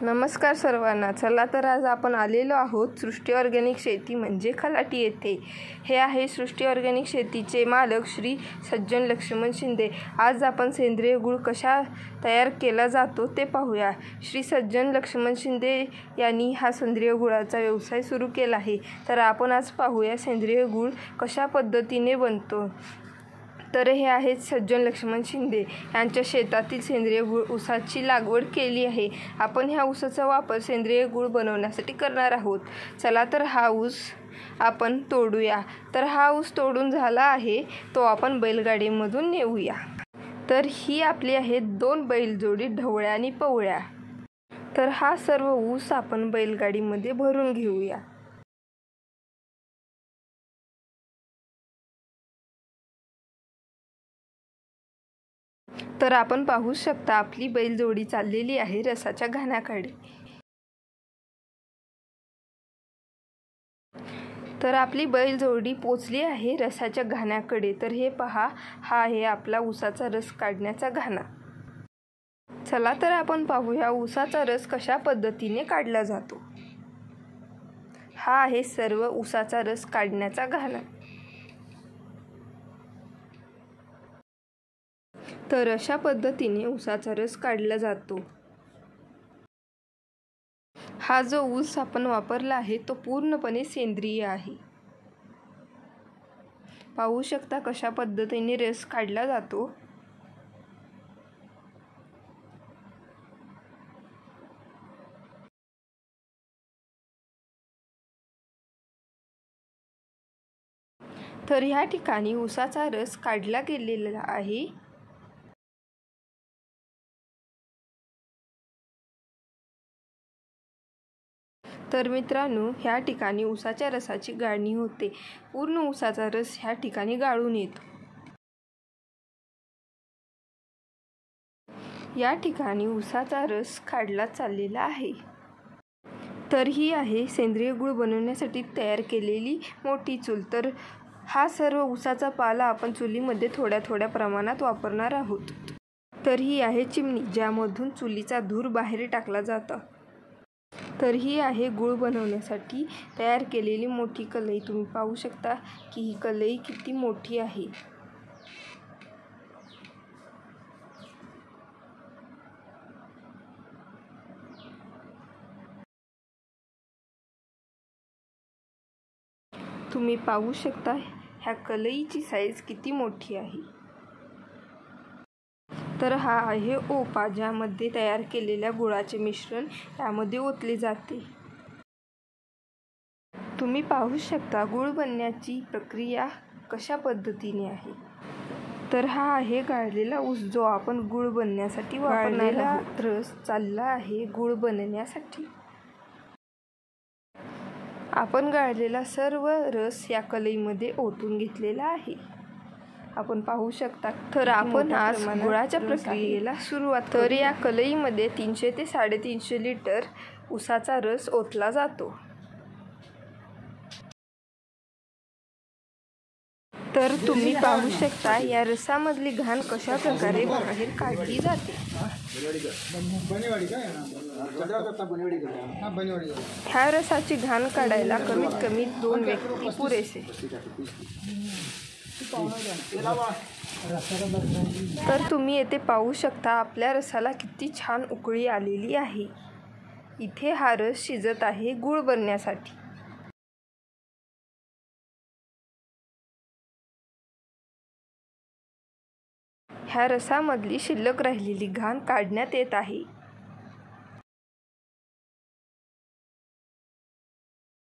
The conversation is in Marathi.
नमस्कार सर्वांना. चला तर आज आपण आलेलो आहोत सृष्टी ऑर्गॅनिक शेती म्हणजे खलाटी येथे. हे आहे सृष्टी ऑर्गॅनिक शेतीचे मालक श्री सज्जन लक्ष्मण शिंदे. आज आपण सेंद्रिय गूळ कशा तयार केला जातो ते पाहूया. श्री सज्जन लक्ष्मण शिंदे यांनी हा सेंद्रिय गुळाचा व्यवसाय सुरू केला आहे. तर आपण आज पाहूया सेंद्रिय गूळ कशा पद्धतीने बनतो. तर हे आहेत सज्जन लक्ष्मण शिंदे. यांच्या शेतातील सेंद्रिय गूळ ऊसाची लागवड केली आहे. आपण ह्या ऊसाचा वापर सेंद्रिय गूळ बनवण्यासाठी करणार आहोत. चला तर हा ऊस आपण तोडूया. तर हा ऊस तोडून झाला आहे तो आपण बैलगाडीमधून नेऊया. तर ही आपली आहे 2 बैलजोडी ढवळ्या आणि पवळ्या. तर हा सर्व ऊस आपण बैलगाडीमध्ये भरून घेऊया. तर आपण पाहू शकता आपली बैलजोडी चाललेली आहे रसाच्या घाण्याकडे. तर आपली बैलजोडी पोचली आहे रसाच्या घाण्याकडे. तर हे पहा, हा आहे आपला ऊसाचा रस काढण्याचा घाणा. चला तर आपण पाहूया ऊसाचा रस कशा पद्धतीने काढला जातो. हा आहे सर्व ऊसाचा रस काढण्याचा घाणा. तर अशा पद्धतीने ऊसाचा रस काढला जातो. हा जो ऊस आपण वापरला आहे तो पूर्णपणे सेंद्रिय आहे. पाहू शकता कशा पद्धतीने रस काढला जातो. तर ह्या ठिकाणी ऊसाचा रस काढला गेलेला आहे. तर मित्रांनो, ह्या ठिकाणी ऊसाच्या रसाची गाळणी होते. पूर्ण ऊसाचा रस ह्या ठिकाणी गाळून येतो. या ठिकाणी ऊसाचा रस काढला चाललेला आहे. तर ही आहे सेंद्रिय गूळ बनवण्यासाठी तयार केलेली मोठी चूल. तर हा सर्व ऊसाचा पाला आपण चुलीमध्ये थोड्या थोड्या प्रमाणात वापरणार आहोत. तर ही आहे चिमणी, ज्यामधून चुलीचा धूर बाहेर टाकला जातो. तर ही आहे गूळ बनवण्यासाठी तयार केलेली मोठी कढई. तुम्ही पाहू शकता की ही कढई किती मोठी आहे. तुम्ही पाहू शकता ह्या कढईची साईज किती मोठी आहे. तर हा आहे ओपा, ज्यामध्ये तयार केलेल्या गुळाचे मिश्रण यामध्ये ओतले जाते. तुम्ही पाहू शकता गूळ बनण्याची प्रक्रिया कशा पद्धतीने आहे. तर हा आहे गाळलेला ऊस, जो आपण गूळ बनण्यासाठी वापरलेला रस चालला आहे गूळ बनण्यासाठी. आपण गाळलेला सर्व रस या कढईमध्ये ओतून घेतलेला आहे. आपण पाहू शकता. तर आपण आज गुळाच्या प्रक्रियेला सुरुवात. तर या कढईमध्ये 300 ते 350 लिटर ऊसाचा रस ओतला जातो. तर तुम्ही पाहू शकता या रसामधली घाण कशा प्रकारे बाहेर काढली जाते. ह्या रसाची घाण काढायला कमीत कमी 2 व्यक्ती पुरेसे. तर तुम्ही येथे पाहू शकता आपल्या रसाला किती छान उकळी आलेली आहे. इथे हा रस शिजत आहे गूळ बनण्यासाठी. ह्या रसामधली शिल्लक राहिलेली घाण काढण्यात येत आहे.